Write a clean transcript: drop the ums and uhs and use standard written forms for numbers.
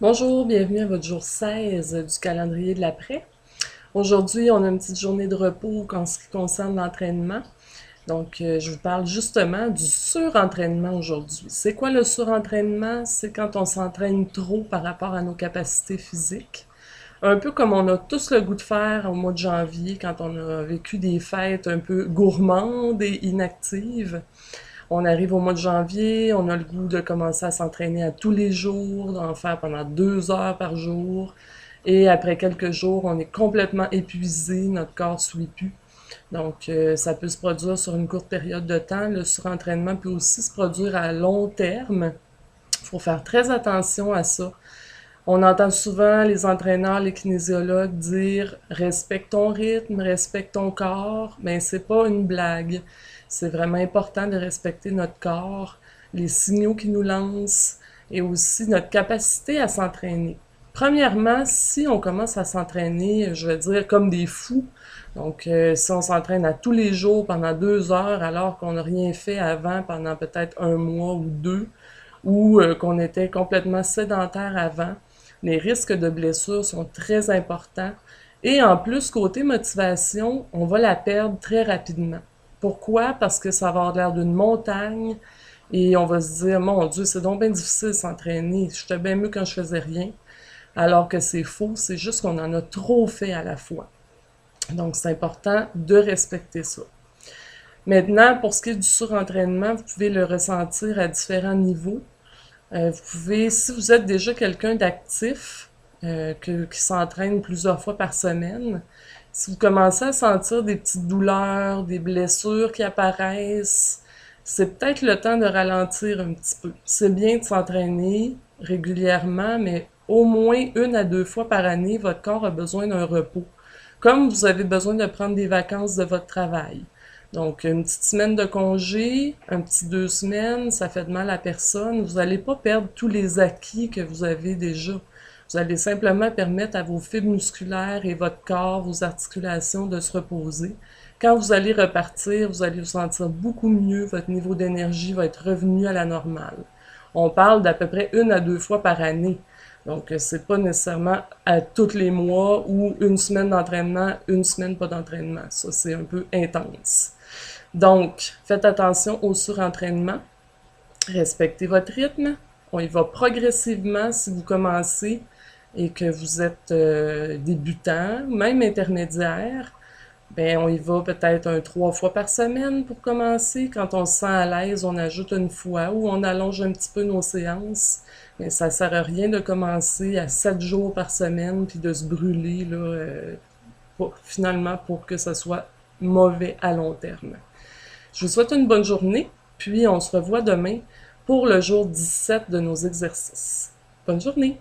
Bonjour, bienvenue à votre jour 16 du calendrier de l'après. Aujourd'hui, on a une petite journée de repos en ce qui concerne l'entraînement. Donc, je vous parle justement du surentraînement aujourd'hui. C'est quoi le surentraînement? C'est quand on s'entraîne trop par rapport à nos capacités physiques. Un peu comme on a tous le goût de faire au mois de janvier, quand on a vécu des fêtes un peu gourmandes et inactives. On arrive au mois de janvier, on a le goût de commencer à s'entraîner à tous les jours, d'en faire pendant 2 heures par jour. Et après quelques jours, on est complètement épuisé, notre corps ne suit plus. Donc, ça peut se produire sur une courte période de temps. Le surentraînement peut aussi se produire à long terme. Il faut faire très attention à ça. On entend souvent les entraîneurs, les kinésiologues dire respecte ton rythme, respecte ton corps, mais c'est pas une blague. C'est vraiment important de respecter notre corps, les signaux qu'il nous lance et aussi notre capacité à s'entraîner. Premièrement, si on commence à s'entraîner, je vais dire comme des fous, donc si on s'entraîne à tous les jours pendant 2 heures alors qu'on n'a rien fait avant pendant peut-être un mois ou deux, ou qu'on était complètement sédentaire avant, les risques de blessures sont très importants. Et en plus, côté motivation, on va la perdre très rapidement. Pourquoi? Parce que ça va avoir l'air d'une montagne et on va se dire, mon Dieu, c'est donc bien difficile de s'entraîner. J'étais bien mieux quand je faisais rien. Alors que c'est faux, c'est juste qu'on en a trop fait à la fois. Donc, c'est important de respecter ça. Maintenant, pour ce qui est du surentraînement, vous pouvez le ressentir à différents niveaux. Vous pouvez, si vous êtes déjà quelqu'un d'actif, qui s'entraîne plusieurs fois par semaine, si vous commencez à sentir des petites douleurs, des blessures qui apparaissent, c'est peut-être le temps de ralentir un petit peu. C'est bien de s'entraîner régulièrement, mais au moins 1 à 2 fois par année, votre corps a besoin d'un repos. Comme vous avez besoin de prendre des vacances de votre travail. Donc, une petite semaine de congé, un petit 2 semaines, ça fait de mal à personne. Vous n'allez pas perdre tous les acquis que vous avez déjà. Vous allez simplement permettre à vos fibres musculaires et votre corps, vos articulations de se reposer. Quand vous allez repartir, vous allez vous sentir beaucoup mieux, votre niveau d'énergie va être revenu à la normale. On parle d'à peu près 1 à 2 fois par année. Donc, c'est pas nécessairement à tous les mois ou une semaine d'entraînement, une semaine pas d'entraînement. Ça, c'est un peu intense. Donc, faites attention au surentraînement. Respectez votre rythme. On y va progressivement si vous commencez et que vous êtes débutant, même intermédiaire. Ben, on y va peut-être 3 fois par semaine pour commencer. Quand on se sent à l'aise, on ajoute une fois ou on allonge un petit peu nos séances. Mais ça ne sert à rien de commencer à 7 jours par semaine puis de se brûler là, finalement pour que ça soit mauvais à long terme. Je vous souhaite une bonne journée, puis on se revoit demain pour le jour 17 de nos exercices. Bonne journée!